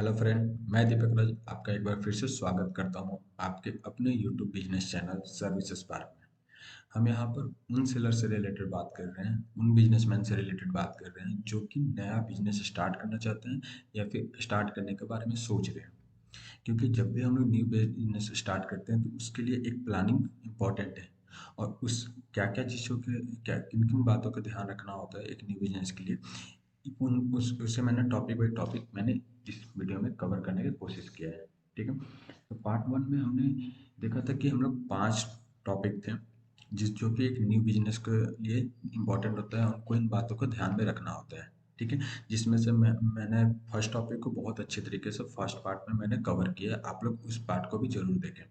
Hello friend, मैं दीपक राज आपका एक बार फिर से स्वागत करता हूं आपके अपने YouTube business channel services park में। हम यहां पर उन सेलर से रिलेटेड बात कर रहे हैं, उन बिजनेसमैन से रिलेटेड बात कर रहे हैं जो कि नया बिजनेस स्टार्ट करना चाहते हैं या फिर स्टार्ट करने के बारे में सोच रहे हैं। क्योंकि जब भी हम लोग न्यू बिजनेस स्टार्ट करते हैं तो उसके लिए एक प्लानिंग इम्पॉर्टेंट है और उस क्या क्या चीज़ों के क्या किन किन बातों का ध्यान रखना होता है एक न्यू बिजनेस के लिए। उन उस उससे मैंने टॉपिक बाई टॉपिक मैंने इस वीडियो में कवर करने की कोशिश किया है। ठीक है, तो पार्ट वन में हमने देखा था कि हम लोग 5 टॉपिक थे जिस जो कि एक न्यू बिजनेस के लिए इम्पोर्टेंट होता है, उनको इन बातों को ध्यान में रखना होता है। ठीक है, जिसमें से मैंने फर्स्ट टॉपिक को बहुत अच्छे तरीके से फर्स्ट पार्ट में मैंने कवर किया है। आप लोग उस पार्ट को भी जरूर देखें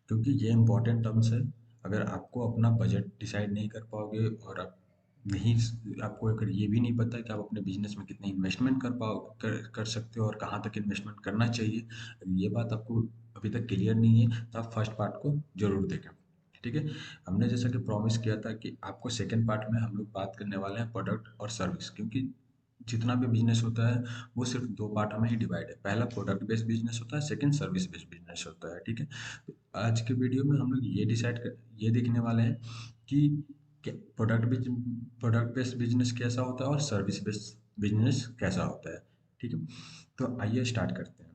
क्योंकि ये इंपॉर्टेंट टर्म्स है। अगर आपको अपना बजट डिसाइड नहीं कर पाओगे और आप नहीं आपको अगर ये भी नहीं पता कि आप अपने बिजनेस में कितने इन्वेस्टमेंट कर सकते हो और कहाँ तक इन्वेस्टमेंट करना चाहिए, अगर ये बात आपको अभी तक क्लियर नहीं है तो आप फर्स्ट पार्ट को जरूर देखें। ठीक है, हमने जैसा कि प्रॉमिस किया था कि आपको सेकेंड पार्ट में हम लोग बात करने वाले हैं प्रोडक्ट और सर्विस, क्योंकि जितना भी बिजनेस होता है वो सिर्फ 2 पार्ट में ही डिवाइड है। पहला प्रोडक्ट बेस्ड बिजनेस होता है, सेकंड सर्विस बेस्ड बिजनेस होता है। ठीक है, तो आज के वीडियो में हम लोग ये देखने वाले हैं कि प्रोडक्ट बेस्ड बिजनेस कैसा होता है और सर्विस बेस्ड बिजनेस कैसा होता है। ठीक है, तो आइए स्टार्ट करते हैं।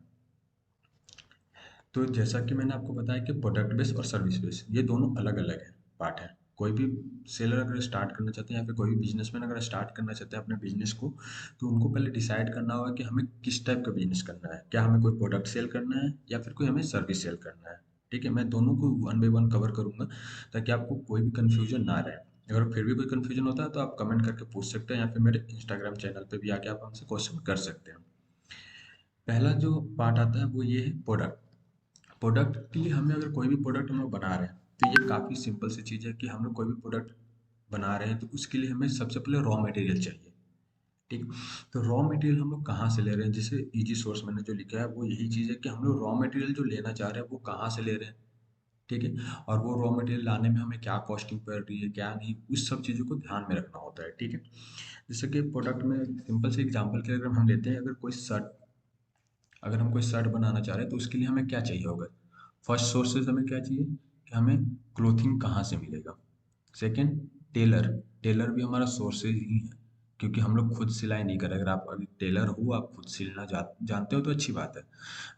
तो जैसा कि मैंने आपको बताया कि प्रोडक्ट बेस्ड और सर्विस बेस्ड ये दोनों अलग अलग है पार्ट है। कोई भी सेलर अगर स्टार्ट करना चाहते हैं या फिर कोई भी बिजनेसमैन अगर स्टार्ट करना चाहते हैं अपने बिजनेस को, तो उनको पहले डिसाइड करना होगा कि हमें किस टाइप का बिजनेस करना है। क्या हमें कोई प्रोडक्ट सेल करना है या फिर कोई हमें सर्विस सेल करना है। ठीक है, मैं दोनों को वन बाय वन कवर करूंगा ताकि आपको कोई भी कंफ्यूजन ना रहे। अगर फिर भी कोई कंफ्यूजन होता है तो आप कमेंट करके पूछ सकते हैं या फिर मेरे इंस्टाग्राम चैनल पे भी आके आप हमसे क्वेश्चन कर सकते हैं। पहला जो पार्ट आता है वो ये है प्रोडक्ट। प्रोडक्ट के लिए हमें अगर कोई भी प्रोडक्ट हम लोग बना रहे हैं तो ये काफ़ी सिंपल सी चीज़ है कि हम लोग कोई भी प्रोडक्ट बना रहे हैं तो उसके लिए हमें सबसे पहले रॉ मटेरियल चाहिए। ठीक, तो रॉ मटेरियल हम लोग कहाँ से ले रहे हैं, जैसे इजी सोर्स मैंने जो लिखा है वो यही चीज़ है कि हम लोग रॉ मटेरियल जो लेना चाह रहे हैं वो कहाँ से ले रहे हैं। ठीक है, और वो रॉ मटेरियल लाने में हमें क्या कॉस्टिंग पड़ रही है क्या नहीं, उस सब चीज़ों को ध्यान में रखना होता है। ठीक है, जैसे कि प्रोडक्ट में सिंपल से एग्जांपल के अगर हम लेते हैं, अगर हम कोई शर्ट बनाना चाह रहे हैं तो उसके लिए हमें क्या चाहिए होगा। फर्स्ट सोर्सेज हमें क्या चाहिए कि हमें क्लोथिंग कहाँ से मिलेगा। Second, Taylor. टेलर भी हमारा सोर्सेज ही है क्योंकि हम लोग खुद सिलाई नहीं कर रहे। अगर आप अभी टेलर हो, आप खुद सिलना जानते हो तो अच्छी बात है।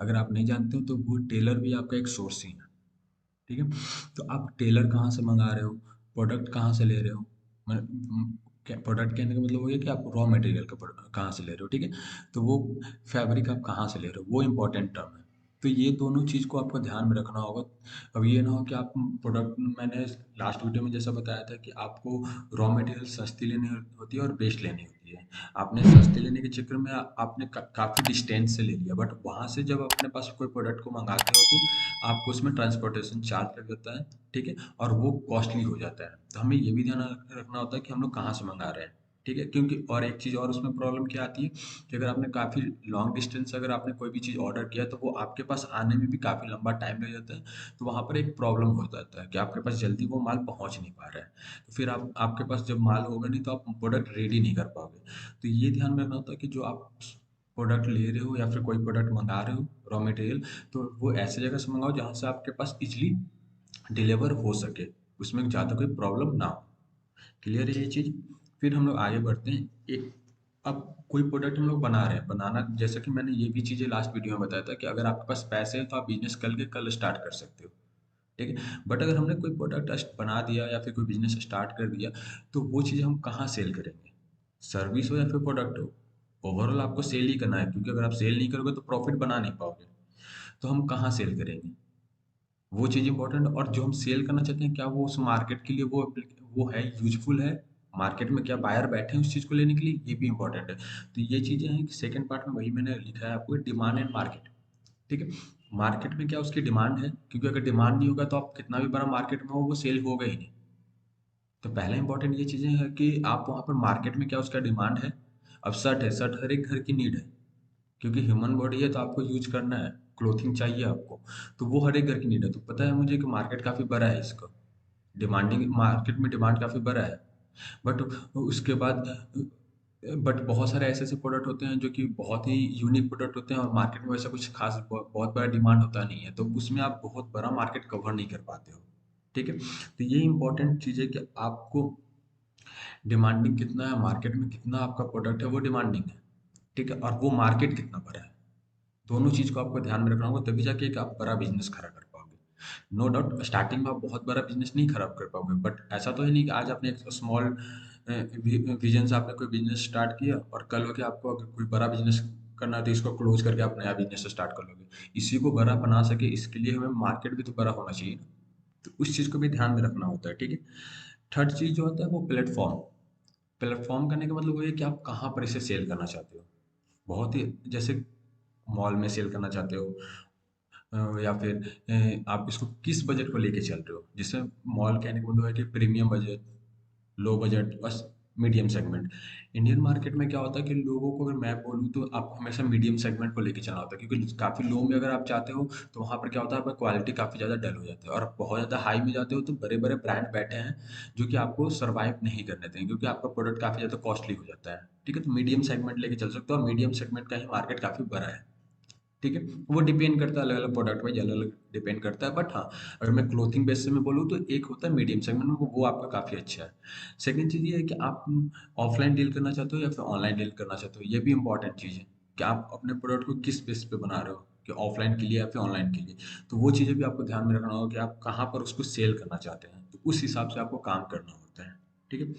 अगर आप नहीं जानते हो तो वो टेलर भी आपका एक सोर्स ही है। ठीक है, तो आप टेलर कहाँ से मंगा रहे हो, प्रोडक्ट कहाँ से ले रहे हो। प्रोडक्ट कहने का मतलब हो गया कि आप रॉ मटेरियल का कहाँ से ले रहे हो। ठीक है, तो वो फैब्रिक आप कहाँ से ले रहे हो वो इम्पोर्टेंट टर्म है। तो ये दोनों चीज़ को आपको ध्यान में रखना होगा। अब ये ना हो कि आप प्रोडक्ट, मैंने लास्ट वीडियो में जैसा बताया था कि आपको रॉ मटेरियल सस्ती लेनी होती है और बेस्ट लेनी होती है। आपने सस्ते लेने के चक्कर में आपने काफ़ी डिस्टेंस से ले लिया, बट वहाँ से जब अपने पास कोई प्रोडक्ट को मंगाते हो तो आपको उसमें ट्रांसपोर्टेशन चार्ज लग जाता है। ठीक है, और वो कॉस्टली हो जाता है। तो हमें ये भी ध्यान रखना होता है कि हम लोग कहाँ से मंगा रहे हैं। ठीक है, क्योंकि और एक चीज़ और उसमें प्रॉब्लम क्या आती है कि अगर आपने काफ़ी लॉन्ग डिस्टेंस अगर आपने कोई भी चीज़ ऑर्डर किया तो वो आपके पास आने में भी काफ़ी लंबा टाइम लग जाता है। तो वहाँ पर एक प्रॉब्लम हो जाता है कि आपके पास जल्दी वो माल पहुँच नहीं पा रहा है। तो फिर आप आपके पास जब माल होगा नहीं तो आप प्रोडक्ट रेडी नहीं कर पाओगे। तो ये ध्यान में रखना होता है कि जो आप प्रोडक्ट ले रहे हो या फिर कोई प्रोडक्ट मंगा रहे हो रॉ मटेरियल, तो वो ऐसे जगह से मंगाओ जहाँ से आपके पास इजली डिलीवर हो सके, उसमें ज़्यादा कोई प्रॉब्लम ना हो। क्लियर है ये चीज़। फिर हम लोग आगे बढ़ते हैं। एक अब कोई प्रोडक्ट हम लोग बना रहे हैं, बनाना जैसा कि मैंने ये भी चीज़ें लास्ट वीडियो में बताया था कि अगर आपके पास पैसे हैं तो आप बिजनेस कल के कल स्टार्ट कर सकते हो। ठीक है, बट अगर हमने कोई प्रोडक्ट बना दिया या फिर कोई बिजनेस स्टार्ट कर दिया तो वो चीज़ हम कहाँ सेल करेंगे। सर्विस हो या फिर प्रोडक्ट हो, ओवरऑल आपको सेल ही करना है क्योंकि अगर आप सेल नहीं करोगे तो प्रॉफिट बना नहीं पाओगे। तो हम कहाँ सेल करेंगे, वो चीज़ इंपॉर्टेंट। और जो हम सेल करना चाहते हैं क्या वो उस मार्केट के लिए वो है यूजफुल है, मार्केट में क्या बायर बैठे हैं उस चीज़ को लेने के लिए, ये भी इंपॉर्टेंट है। तो ये चीज़ें हैं कि सेकंड पार्ट में वही मैंने लिखा है आपको, डिमांड एंड मार्केट। ठीक है, मार्केट में क्या उसकी डिमांड है, क्योंकि अगर डिमांड नहीं होगा तो आप कितना भी बड़ा मार्केट में हो वो सेल होगा ही नहीं। तो पहला इंपॉर्टेंट ये चीज़ें हैं कि आप वहाँ पर मार्केट में क्या उसका डिमांड है। अब शर्ट है, शर्ट हर एक घर की नीड है क्योंकि ह्यूमन बॉडी है तो आपको यूज करना है, क्लोथिंग चाहिए आपको। तो वो हर एक घर की नीड है। तो पता है मुझे कि मार्केट काफ़ी बड़ा है इसका, डिमांडिंग मार्केट में डिमांड काफ़ी बड़ा है। बट उसके बाद बट बहुत सारे ऐसे-ऐसे प्रोडक्ट होते हैं जो कि बहुत ही यूनिक प्रोडक्ट होते हैं और मार्केट में वैसा कुछ खास बहुत बड़ा डिमांड होता नहीं है, तो उसमें आप बहुत बड़ा मार्केट कवर नहीं कर पाते हो, ठीक है? तो ये इम्पोर्टेंट चीज़ है कि आपको डिमांडिंग कितना है, मार्केट में कितना आपका प्रोडक्ट है वो डिमांडिंग है, ठीक है? और वो मार्केट कितना बड़ा है, दोनों चीज़ को आपको ध्यान में रखना होगा तभी जाके एक आप बड़ा बिज़नेस खड़ा कर पाओगे। नो डाउट स्टार्टिंग में आप बहुत बड़ा बिज़नेस नहीं खड़ा कर पाओगे, बट ऐसा तो है नहीं कि आज आपने एक स्मॉल विज़न से आपने कोई बिज़नेस स्टार्ट किया और कल हो के आपको अगर कोई बड़ा बिज़नेस करना है तो इसको क्लोज़ करके आप नया बिज़नेस स्टार्ट कर लोगे। इसी को बड़ा बना सके इसके लिए हमें मार्केट भी तो बड़ा होना चाहिए ना, तो उस चीज़ को भी ध्यान में रखना होता है, ठीक है? थर्ड चीज़ जो होता है वो प्लेटफ़ॉर्म। प्लेटफ़ॉर्म करने का मतलब वो है कि आप कहाँ पर इसे सेल करना चाहते हो। बहुत ही जैसे मॉल में सेल करना चाहते हो, या फिर आप इसको किस बजट को लेके चल रहे हो। जैसे मॉल कहने का मतलब है कि प्रीमियम बजट, लो बजट, बस मीडियम सेगमेंट। इंडियन मार्केट में क्या होता है कि लोगों को अगर मैं बोलूँ तो आपको हमेशा मीडियम सेगमेंट को लेके चलना होता है, क्योंकि काफ़ी लो में अगर आप चाहते हो तो वहाँ पर क्या होता है, आपका क्वालिटी काफ़ी ज़्यादा डल हो जाता है, और बहुत ज़्यादा हाई में जाते हो तो बड़े बड़े ब्रांड बैठे हैं जो कि आपको सर्वाइव नहीं करने देंगे, क्योंकि आपका प्रोडक्ट काफ़ी ज़्यादा कॉस्टली हो जाता है, ठीक है? तो मीडियम सेगमेंट लेके चल सकते हो, और मीडियम सेगमेंट का ही मार्केट काफ़ी बड़ा है, ठीक है? वो डिपेंड करता है अलग-अलग प्रोडक्ट वाइज़ अलग-अलग डिपेंड करता है, बट हाँ, अगर मैं क्लॉथिंग बेस से मैं बोलूँ तो एक होता है मीडियम सेगमेंट में, वो आपका काफ़ी अच्छा है। सेकंड चीज़ ये है कि आप ऑफलाइन डील करना चाहते हो या फिर ऑनलाइन डील करना चाहते हो, ये भी इम्पोर्टेंट चीज़ है कि आप अपने प्रोडक्ट को किस बेस पे बना रहे हो, कि ऑफलाइन के लिए या फिर ऑनलाइन के लिए। तो वो चीज़ें भी आपको ध्यान में रखना होगा कि आप कहाँ पर उसको सेल करना चाहते हैं, तो उस हिसाब से आपको काम करना होता है, ठीक है?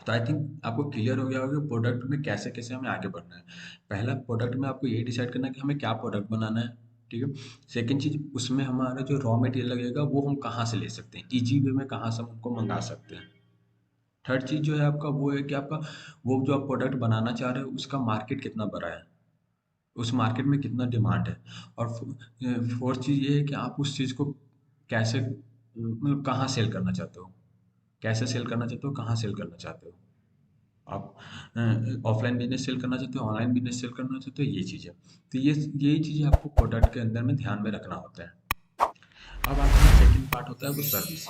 तो आई थिंक आपको क्लियर हो गया होगा कि प्रोडक्ट में कैसे-कैसे हमें आगे बढ़ना है। पहला प्रोडक्ट में आपको ये डिसाइड करना है कि हमें क्या प्रोडक्ट बनाना है, ठीक है? सेकंड चीज़ उसमें हमारा जो रॉ मटेरियल लगेगा वो हम कहाँ से ले सकते हैं, ईज़ी वे में कहाँ से हम उनको मँगा सकते हैं। थर्ड चीज़ जो है आपका वो है कि आपका वो जो आप प्रोडक्ट बनाना चाह रहे हो उसका मार्केट कितना बड़ा है, उस मार्केट में कितना डिमांड है। और फोर्थ चीज़ ये है कि आप उस चीज़ को कैसे मतलब कहाँ सेल करना चाहते हो, कैसे सेल करना चाहते हो, कहाँ सेल करना चाहते हो। आप ऑफलाइन बिजनेस सेल करना चाहते हो, ऑनलाइन बिजनेस सेल करना चाहते हो, ये चीज़ें। तो ये यही चीज़ें आपको प्रोडक्ट के अंदर में ध्यान में रखना होता है। अब आता है सेकंड पार्ट होता है वो सर्विस।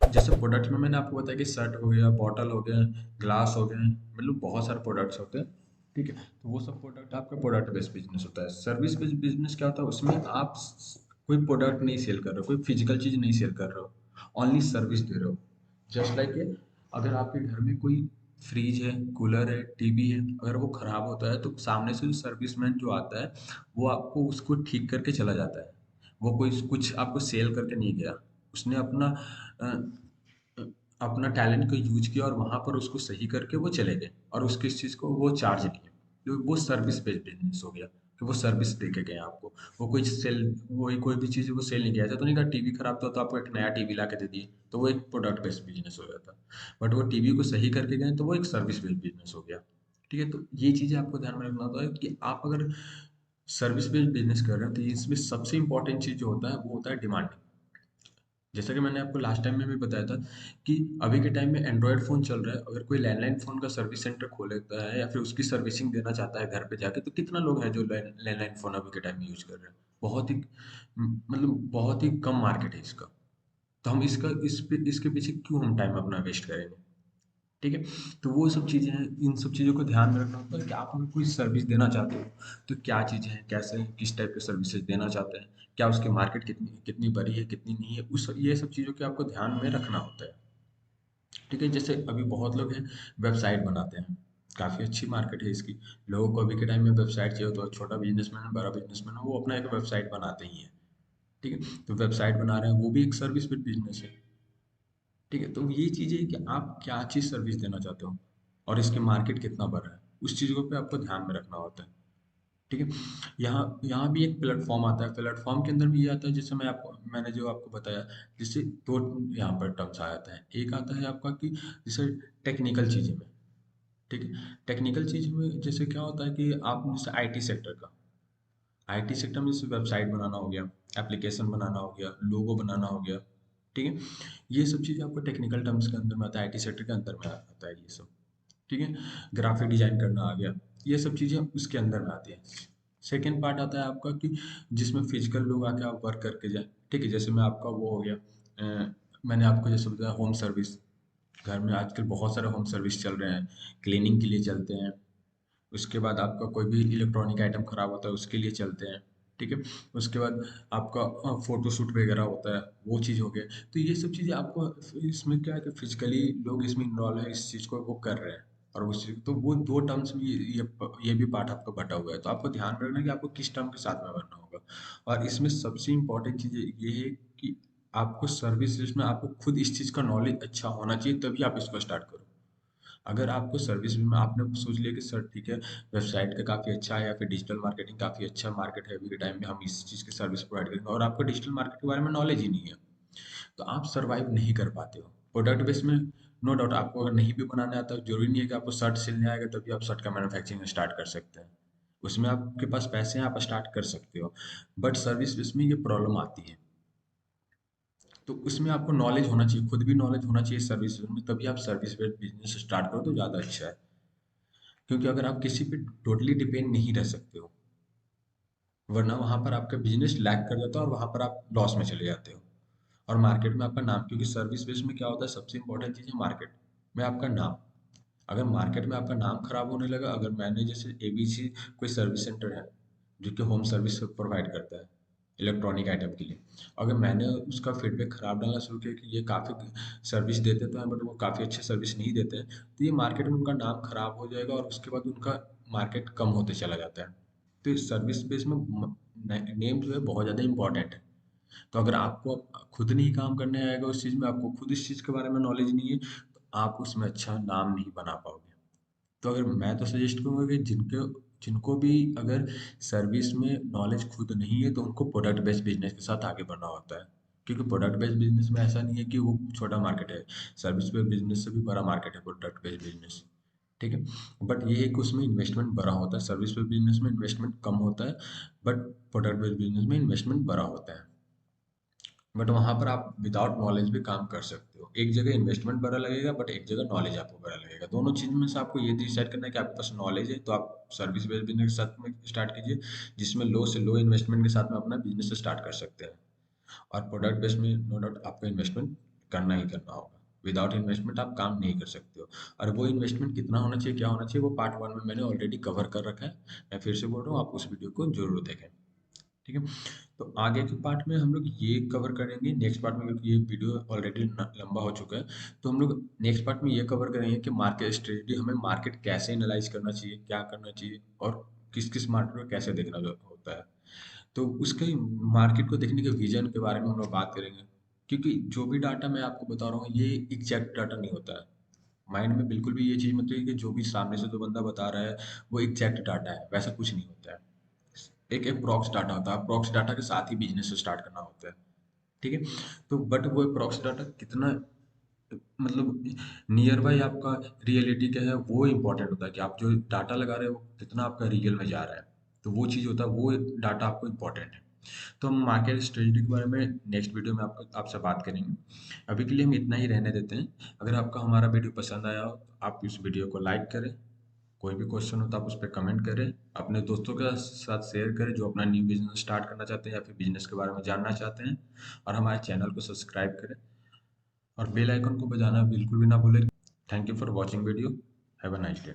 जैसे प्रोडक्ट में मैंने आपको बताया कि शर्ट हो गया, बॉटल हो गया, ग्लास हो गए, मतलब बहुत सारे प्रोडक्ट्स होते हैं, ठीक है? तो वो सब प्रोडक्ट आपका प्रोडक्ट बेस्ड बिजनेस होता है। सर्विस बेस्ड बिजनेस क्या होता है, उसमें आप कोई प्रोडक्ट नहीं सेल कर रहे हो, कोई फिजिकल चीज़ नहीं सेल कर रहे हो, ओनली सर्विस दे रहे हो। जस्ट लाइक अगर आपके घर में कोई फ्रिज है, कूलर है, टीवी है, अगर वो खराब होता है तो सामने से जो सर्विसमैन जो आता है वो आपको उसको ठीक करके चला जाता है। वो कोई कुछ आपको सेल करके नहीं गया, उसने अ, अपना टैलेंट को यूज़ किया और वहाँ पर उसको सही करके वो चले गए, और उसके इस चीज़ को वो चार्ज लिए। तो वो सर्विस बेस्ड बिज़नेस हो गया कि वो सर्विस दे के गए आपको। वो कोई सेल वही कोई भी चीज़ वो सेल नहीं किया। ऐसा तो नहीं कहा टीवी खराब था तो आपको एक नया टीवी ला के दे दिए, तो वो एक प्रोडक्ट बेस्ड बिज़नेस हो जाता। बट वो टीवी को सही करके गए तो वो एक सर्विस बेस्ड बिज़नेस हो गया। ठीक है? तो ये चीज़ें आपको ध्यान में रखना होता है कि आप अगर सर्विस बेस्ड बिज़नेस कर रहे हो तो इसमें सबसे इम्पोर्टेंट चीज़ जो होता है वो होता है डिमांड। जैसा कि मैंने आपको लास्ट टाइम में भी बताया था कि अभी के टाइम में एंड्रॉयड फ़ोन चल रहा है, अगर कोई लैंडलाइन फ़ोन का सर्विस सेंटर खोल लेता है या फिर उसकी सर्विसिंग देना चाहता है घर पे जाके, तो कितना लोग हैं जो लैंडलाइन फ़ोन अभी के टाइम में यूज़ कर रहे हैं? बहुत ही मतलब बहुत ही कम मार्केट है इसका। तो हम इसके पीछे क्यों हम टाइम अपना वेस्ट करेंगे? ठीक है? तो वो सब चीज़ें हैं, इन सब चीज़ों को ध्यान में रखना होता है कि आप अगर कोई सर्विस देना चाहते हो, तो क्या चीज़ें हैं, कैसे किस टाइप की सर्विसेज़ देना चाहते हैं, क्या उसकी मार्केट कितनी कितनी बड़ी है, कितनी नहीं है, उस ये सब चीज़ों को आपको ध्यान में रखना होता है। ठीक है? जैसे अभी बहुत लोग हैं, वेबसाइट बनाते हैं, काफ़ी अच्छी मार्केट है इसकी। लोगों को अभी के टाइम में वेबसाइट चाहिए होता है, छोटा बिज़नेसमैन है, बड़ा बिज़नेसमैन है, वो अपना एक वेबसाइट बनाते ही हैं। ठीक है? तो वेबसाइट बना रहे हैं, वो भी एक सर्विस बेस्ड बिज़नेस है। ठीक है? तो ये चीज़ है कि आप क्या चीज़ सर्विस देना चाहते हो और इसकी मार्केट कितना बड़ा है, उस चीज़ों पे आपको ध्यान में रखना होता है। ठीक है? यहाँ यहाँ भी एक प्लेटफ़ॉर्म आता है, प्लेटफ़ॉर्म के अंदर भी ये आता है जैसे मैंने जो आपको बताया, जैसे 2 यहाँ पर टर्म्स आ जाते हैं। एक आता है आपका कि जैसे टेक्निकल चीज़ें में, ठीक है? टेक्निकल चीज़ में जैसे क्या होता है कि आप जैसे आईटी सेक्टर का, आईटी सेक्टर में जैसे वेबसाइट बनाना हो गया, एप्लीकेशन बनाना हो गया, लोगो बनाना हो गया, ठीक है? ये सब चीज़ें आपको टेक्निकल टर्म्स के अंदर में आता है, आईटी सेक्टर के अंदर में आता है ये सब, ठीक है? ग्राफिक डिज़ाइन करना आ गया, ये सब चीज़ें उसके अंदर में आती हैं। सेकंड पार्ट आता है आपका कि जिसमें फिजिकल लोग आके आप वर्क करके जाएँ, ठीक है? जैसे मैं आपका वो हो गया मैंने आपको जैसे बताया होम सर्विस, घर में आजकल बहुत सारे होम सर्विस चल रहे हैं, क्लीनिंग के लिए चलते हैं, उसके बाद आपका कोई भी इलेक्ट्रॉनिक आइटम खराब होता है उसके लिए चलते हैं, ठीक है। उसके बाद आपका फोटो शूट वगैरह होता है, वो चीज़ हो गया। तो ये सब चीज़ें आपको इसमें क्या है कि फिजिकली लोग इसमें इन्वॉल्व है, इस चीज़ को वो कर रहे हैं। और उस चीज़ तो वो दो टर्म्स में ये भी पार्ट आपका बटा हुआ है, तो आपको ध्यान रखना है कि आपको किस टर्म के साथ में बनना होगा। और इसमें सबसे इम्पोर्टेंट चीज़ ये है कि आपको सर्विस लिस्ट में आपको खुद इस चीज़ का नॉलेज अच्छा होना चाहिए, तभी आप इसको स्टार्ट करो। अगर आपको सर्विस में आपने सोच लिया कि सर ठीक है, वेबसाइट का काफ़ी अच्छा है या फिर डिजिटल मार्केटिंग काफ़ी अच्छा मार्केट है, अभी के टाइम में हम इस चीज़ की सर्विस प्रोवाइड करेंगे, और आपको डिजिटल मार्केट के बारे में नॉलेज ही नहीं है, तो आप सर्वाइव नहीं कर पाते हो प्रोडक्ट बेस में। नो डाउट आपको अगर नहीं भी बनाने आता, जरूरी नहीं है कि आपको शर्ट सिलने आएगा तभी आप शर्ट का मैन्युफैक्चरिंग स्टार्ट कर सकते हैं। उसमें आपके पास पैसे हैं, आप स्टार्ट कर सकते हो। बट सर्विस बेस में ये प्रॉब्लम आती है, तो उसमें आपको नॉलेज होना चाहिए, खुद भी नॉलेज होना चाहिए सर्विस में, तभी आप सर्विस बेस्ड बिजनेस स्टार्ट करो तो ज़्यादा अच्छा है। क्योंकि अगर आप किसी पे टोटली डिपेंड नहीं रह सकते हो, वरना वहाँ पर आपका बिजनेस लैग कर जाता है और वहाँ पर आप लॉस में चले जाते हो। और मार्केट में आपका नाम, क्योंकि सर्विस बेस में क्या होता है, सबसे इंपॉर्टेंट चीज़ है मार्केट में आपका नाम। अगर मार्केट में आपका नाम खराब होने लगा, अगर मैंने जैसे एबीसी कोई सर्विस सेंटर है जो कि होम सर्विस प्रोवाइड करता है इलेक्ट्रॉनिक आइटम के लिए, अगर मैंने उसका फीडबैक खराब डालना शुरू किया कि ये काफ़ी सर्विस देते तो हैं बट वो काफ़ी अच्छी सर्विस नहीं देते हैं, तो ये मार्केट में उनका नाम खराब हो जाएगा और उसके बाद उनका मार्केट कम होते चला जाता है। तो इस सर्विस बेस में नेम जो है बहुत ज़्यादा इंपॉर्टेंट है। तो अगर आपको खुद नहीं काम करने आएगा उस चीज़ में, आपको खुद इस चीज़ के बारे में नॉलेज नहीं है, तो आप उसमें अच्छा नाम नहीं बना पाओगे। तो अगर मैं तो सजेस्ट करूँगा कि जिनको भी अगर सर्विस में नॉलेज खुद नहीं है, तो उनको प्रोडक्ट बेस्ड बिजनेस के साथ आगे बढ़ना होता है। क्योंकि प्रोडक्ट बेस्ड बिजनेस में ऐसा नहीं है कि वो छोटा मार्केट है, सर्विस बेस्ड बिजनेस से भी बड़ा मार्केट है प्रोडक्ट बेस्ड बिजनेस, ठीक है। बट ये है कि उसमें इन्वेस्टमेंट बड़ा होता है, सर्विस बेस्ड बिजनेस में इन्वेस्टमेंट कम होता है, बट प्रोडक्ट बेस्ड बिजनेस में इन्वेस्टमेंट बड़ा होता है। बट वहाँ पर आप विदाउट नॉलेज भी काम कर सकते हो, एक जगह इन्वेस्टमेंट बड़ा लगेगा बट एक जगह नॉलेज आपको बड़ा लगेगा। दोनों चीज़ में से आपको ये डिसाइड करना है कि आपके पास नॉलेज है तो आप सर्विस बेस्ड बिजनेस के साथ में स्टार्ट कीजिए, जिसमें लो से लो इन्वेस्टमेंट के साथ में अपना बिजनेस स्टार्ट कर सकते हैं। और प्रोडक्ट बेस्ड में नो डाउट आपको इन्वेस्टमेंट करना ही करना होगा, विदाउट इन्वेस्टमेंट आप काम नहीं कर सकते हो। और वो इन्वेस्टमेंट कितना होना चाहिए, क्या होना चाहिए, वो पार्ट वन में मैंने ऑलरेडी कवर कर रखा है। मैं फिर से बोल रहा हूँ, आप उस वीडियो को जरूर देखें, ठीक है। तो आगे के पार्ट में हम लोग ये कवर करेंगे नेक्स्ट पार्ट में, क्योंकि ये वीडियो ऑलरेडी लंबा हो चुका है। तो हम लोग नेक्स्ट पार्ट में ये कवर करेंगे कि मार्केट स्ट्रेटजी, हमें मार्केट कैसे एनालाइज करना चाहिए, क्या करना चाहिए, और किस किस मार्केट को कैसे देखना होता है। तो उसके मार्केट को देखने के विजन के बारे में हम लोग बात करेंगे, क्योंकि जो भी डाटा मैं आपको बता रहा हूँ ये एग्जैक्ट डाटा नहीं होता है। माइंड में बिल्कुल भी ये चीज़ मत रखिए कि जो भी सामने से जो बंदा बता रहा है वो एग्जैक्ट डाटा है, वैसा कुछ नहीं होता है। एक अप्रॉक्स डाटा होता है, अप्रॉक्स डाटा के साथ ही बिजनेस स्टार्ट करना होता है, ठीक है। तो बट वो अप्रॉक्स डाटा कितना मतलब नियर बाय आपका रियलिटी क्या है, वो इम्पोर्टेंट होता है कि आप जो डाटा लगा रहे हो वो कितना आपका रियल में जा रहा है। तो वो चीज़ होता है, वो डाटा आपको इम्पोर्टेंट है। तो हम मार्केट स्ट्रेटजी के बारे में नेक्स्ट वीडियो में आपको आपसे बात करेंगे। अभी के लिए हम इतना ही रहने देते हैं। अगर आपका हमारा वीडियो पसंद आया हो तो आप इस वीडियो को लाइक करें, कोई भी क्वेश्चन हो तो आप उस पर कमेंट करें, अपने दोस्तों के साथ शेयर करें जो अपना न्यू बिजनेस स्टार्ट करना चाहते हैं या फिर बिजनेस के बारे में जानना चाहते हैं, और हमारे चैनल को सब्सक्राइब करें और बेल आइकन को बजाना बिल्कुल भी ना भूलें। Thank you for watching video. Have a nice day.